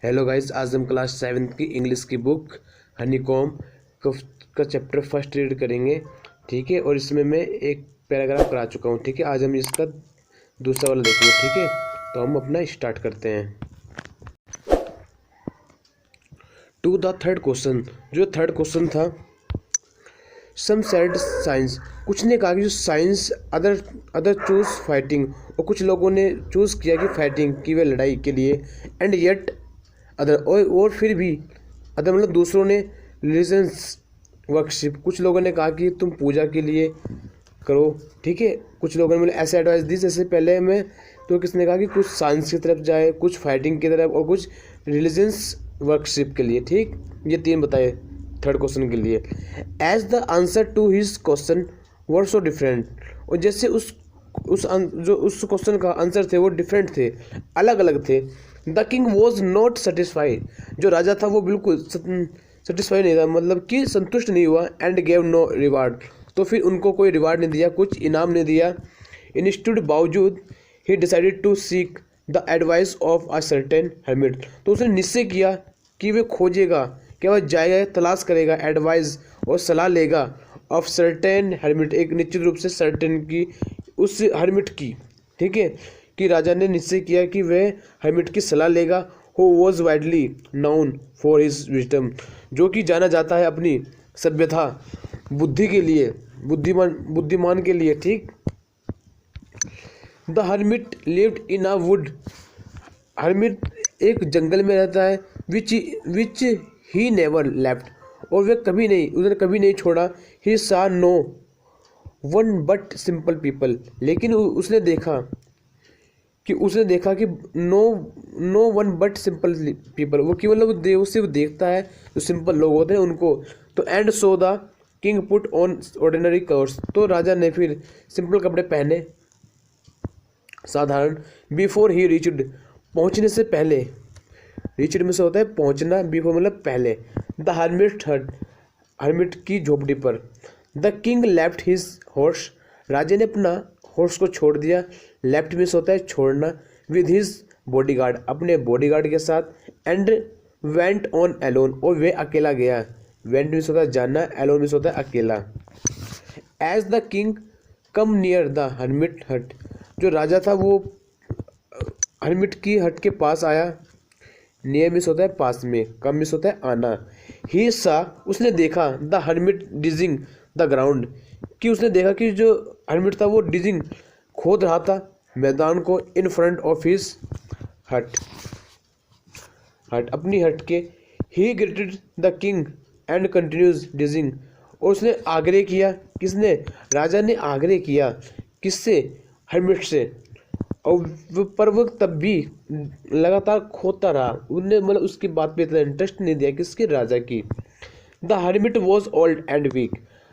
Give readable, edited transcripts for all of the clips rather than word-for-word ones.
Hello guys, आज हम class 7th की इंग्लिश की बुक हनीकॉम का चैप्टर फर्स्ट रीड करेंगे। ठीक है, और इसमें मैं एक पैराग्राफ करा चुका हूँ। ठीक है, आज हम इसका दूसरा वाला देखेंगे। ठीक है, तो हम अपना स्टार्ट करते हैं। टू द थर्ड क्वेश्चन, जो थर्ड क्वेश्चन था, सम सेड साइंस, कुछ ने कहा कि जो साइंस अदर चूज फाइटिंग, और कुछ लोगों ने चूज़ किया कि फाइटिंग की, वे लड़ाई के लिए। एंड येट अदर, और फिर भी अदर मतलब दूसरों ने रिलीजन्स वर्कशिप, कुछ लोगों ने कहा कि तुम पूजा के लिए करो। ठीक है, कुछ लोगों ने मतलब ऐसे एडवाइस दी। जैसे पहले में तो किसने कहा कि कुछ साइंस की तरफ जाए, कुछ फाइटिंग की तरफ, और कुछ रिलीजन्स वर्कशिप के लिए। ठीक, ये तीन बताए थर्ड क्वेश्चन के लिए। As the answer to his question were so different, और जैसे उस क्वेश्चन का आंसर थे वो डिफरेंट थे, अलग अलग थे। The king was not satisfied, जो राजा था वो बिल्कुल सेटिस्फाई नहीं था, मतलब कि संतुष्ट नहीं हुआ। एंड गेव नो रिवार्ड, तो फिर उनको कोई रिवार्ड नहीं दिया, कुछ इनाम नहीं दिया। इंस्टेड बावजूद he decided to seek the advice of a certain hermit, तो उसने निश्चय किया कि वे खोजेगा, क्या वह जाएगा, तलाश करेगा, एडवाइस और सलाह लेगा ऑफ सर्टेन हर्मिट, एक निश्चित रूप से सर्टेन की, उस हर्मिट की। ठीक है, कि राजा ने निश्चय किया कि वह हर्मिट की सलाह लेगा। Who was widely noun for his wisdom, जो कि जाना जाता है अपनी सभ्यता, बुद्धि के लिए, बुद्धिमान के लिए। ठीक, the hermit lived in a would, hermit एक जंगल में रहता है। विच ही नेवर लेफ्ट, और वह उसने कभी नहीं छोड़ा। He saw no one but simple people, लेकिन उसने देखा कि no one but simple people, वो केवल वो सिर्फ देखता है जो सिंपल लोग होते हैं उनको। तो and so the king put on ordinary clothes, तो राजा ने फिर सिंपल कपड़े पहने, साधारण। बिफोर ही रीच्ड, पहुंचने से पहले, रीच्ड में से होता है पहुंचना, बिफोर मतलब पहले। द हर्मिट हट, हर्मिट की झोपड़ी पर। The king left his horse, राजा ने अपना हॉर्स को छोड़ दिया। लेफ्ट में से होता है छोड़ना। विद हिज बॉडीगार्ड, अपने बॉडीगार्ड के साथ। एंड वेंट ऑन एलोन, और वे अकेला गया। वेंट में से होता है जाना, एलोन में से होता है अकेला। As the king come near the hermit hut, जो राजा था वो हर्मिट की हट के पास आया। नियर में से होता है पास में, कम में से होता है आना। ही सा, उसने देखा, द हर्मिट डिजिंग द ग्राउंड, कि उसने देखा कि जो हर्मिट था वो डिजिंग खोद रहा था मैदान को। इन फ्रंट ऑफ हिज हट, अपनी हट के। He greeted the king and continues digging, और उसने आग्रह किया, किसने, राजा ने आग्रह किया, किससे, हर्मिट से। और पर वो तब भी लगातार खोदता रहा, उनने मतलब उसकी बात पे इतना इंटरेस्ट नहीं दिया, किसके, राजा की। The hermit was old and weak,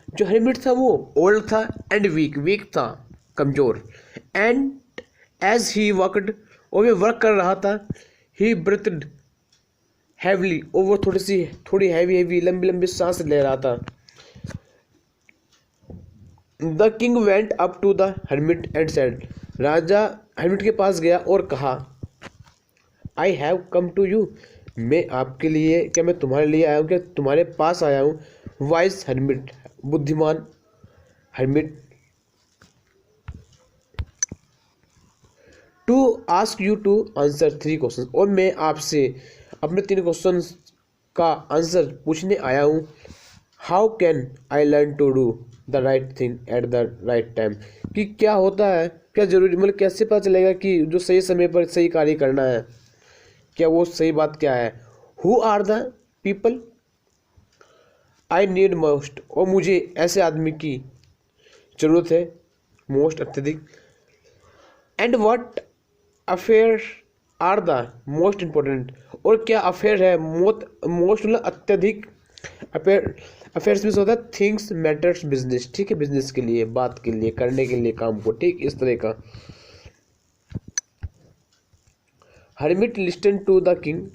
जो हर्मिट था वो ओल्ड था एंड वीक था, कमजोर। एंड एज ही वर्कड, और वे वर्क कर रहा था। ही ब्रीथड हैवली, और वो थोड़ी हैवी लंबी सांस ले रहा था। The king went up to the hermit and said, राजा हर्मिट के पास गया और कहा, I have come to you, मैं आपके लिए, क्या मैं तुम्हारे लिए आया हूँ, क्या तुम्हारे पास आया हूँ। वाइज हर्मिट, बुद्धिमान hermit. To ask you to answer 3 question, और मैं आपसे अपने 3 क्वेश्चन का आंसर पूछने आया हूँ। How can I learn to do the right thing at the right time, कि क्या होता है, क्या जरूरी, मतलब कैसे पता चलेगा कि जो सही समय पर सही कार्य करना है, क्या वो सही बात क्या है। Who are the people I need most, और मुझे ऐसे आदमी की जरूरत है, मोस्ट अत्यधिक। And what affair are the most important, और क्या अफेयर है, मोस्ट मतलब अत्यधिक। अफेयर्स में होता है थिंग्स मैटर्स बिजनेस। ठीक है, बिजनेस के लिए, बात के लिए, करने के लिए, काम को। ठीक, इस तरह का। Hermit listen to the king,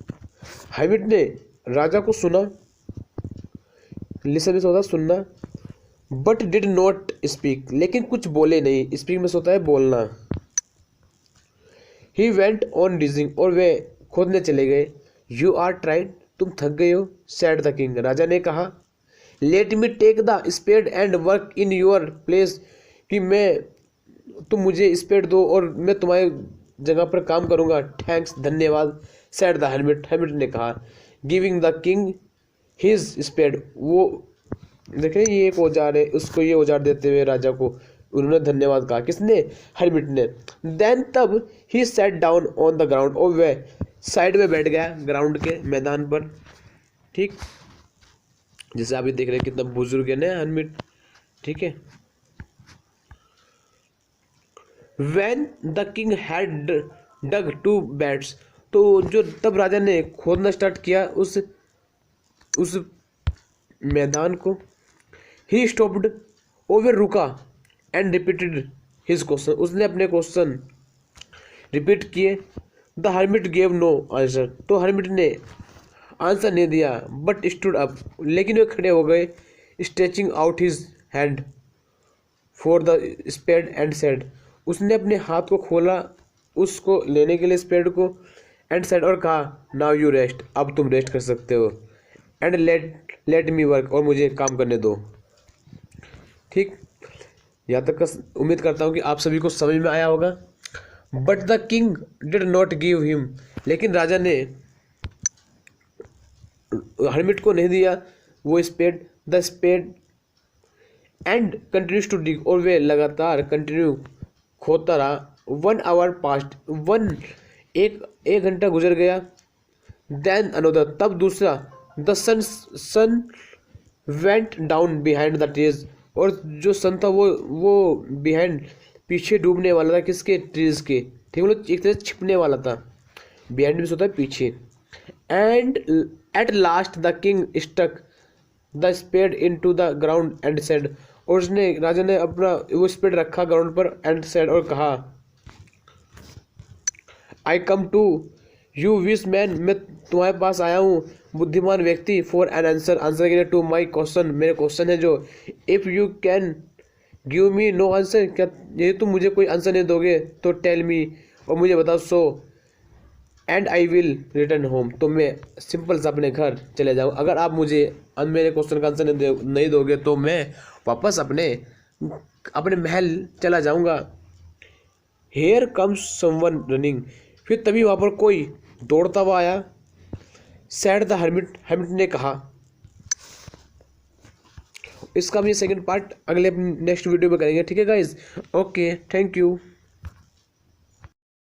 hermit ने राजा को सुना। लिसन में होता है सुनना। बट डिड नॉट स्पीक, लेकिन कुछ बोले नहीं। स्पीक में होता है बोलना। ही वेंट ऑन डिजिंग, और वे खोदने चले गए। यू आर टायर्ड, तुम थक गए हो, सेड द किंग, राजा ने कहा। Let me take the spade and work in your place, कि तुम मुझे स्पेड दो और मैं तुम्हारी जगह पर काम करूंगा। थैंक्स, धन्यवाद, सेड द हेलमेट, हेलमेट ने कहा। Giving the king his spade, वो देखें ये एक औजार है, उसको ये औजार देते हुए राजा को उन्होंने धन्यवाद कहा। किसने? हेलमेट ने। देन तब he sat down on the ground, और वह साइड में बैठ गया ग्राउंड के मैदान पर। ठीक, जैसे आप ये देख रहे हैं कितना बुजुर्ग है ना हेलमेट। ठीक है। When the king had dug 2 beds, तो जो तब राजा ने खोदना स्टार्ट किया उस मैदान को। ही स्टॉप्ड, ओवर रुका, एंड रिपीटेड हिज क्वेश्चन, उसने अपने क्वेश्चन रिपीट किए। The hermit gave no answer, तो हर्मिट ने आंसर नहीं दिया। बट स्टूड अप, लेकिन वे खड़े हो गए। Stretching out his hand for the spade and said, उसने अपने हाथ को खोला उसको लेने के लिए स्पेड को। एंड सेड, और कहा, नाउ यू रेस्ट, अब तुम रेस्ट कर सकते हो। एंड लेट मी वर्क, और मुझे काम करने दो। ठीक, यहाँ तक का उम्मीद करता हूँ कि आप सभी को समझ में आया होगा। But the king did not give him, लेकिन राजा ने हर्मिट को नहीं दिया वो spade, the spade, and continues to dig, और वे लगातार कंटिन्यू खोदता रहा। 1 आवर पास्ट, एक घंटा गुजर गया। देन अनदर, तब दूसरा। The sun went down behind the trees, और जो सन था वो बिहाइंड, पीछे डूबने वाला था। किसके? ट्रीज के। ठीक, मतलब एक तरह से छिपने वाला था। बिहाइंड में होता है पीछे। And at last the king stuck the spade into the ground and said, और उसने राजा ने अपना वो स्पेड रखा ग्राउंड पर, एंड सेड, और कहा, I come to you wise man, मैं तुम्हारे पास आया हूँ बुद्धिमान व्यक्ति, फॉर एन आंसर, आंसर के लिए, टू माई क्वेश्चन, मेरे क्वेश्चन है जो। If you can give me know answer, क्या यदि तुम मुझे कोई आंसर नहीं दोगे तो टेल मी, और मुझे बताओ, so and I will return home, तो मैं सिंपल सा अपने घर चले जाऊँ। अगर आप मुझे मेरे क्वेश्चन का आंसर नहीं दोगे तो मैं वापस अपने महल चला जाऊँगा। हेयर कम्स समवन रनिंग, फिर तभी वहाँ पर कोई दौड़ता हुआ आया। सैड द हर्मिट, हर्मिट ने कहा। इसका भी सेकंड पार्ट अगले नेक्स्ट वीडियो में करेंगे। ठीक है गाइज, ओके, थैंक यू।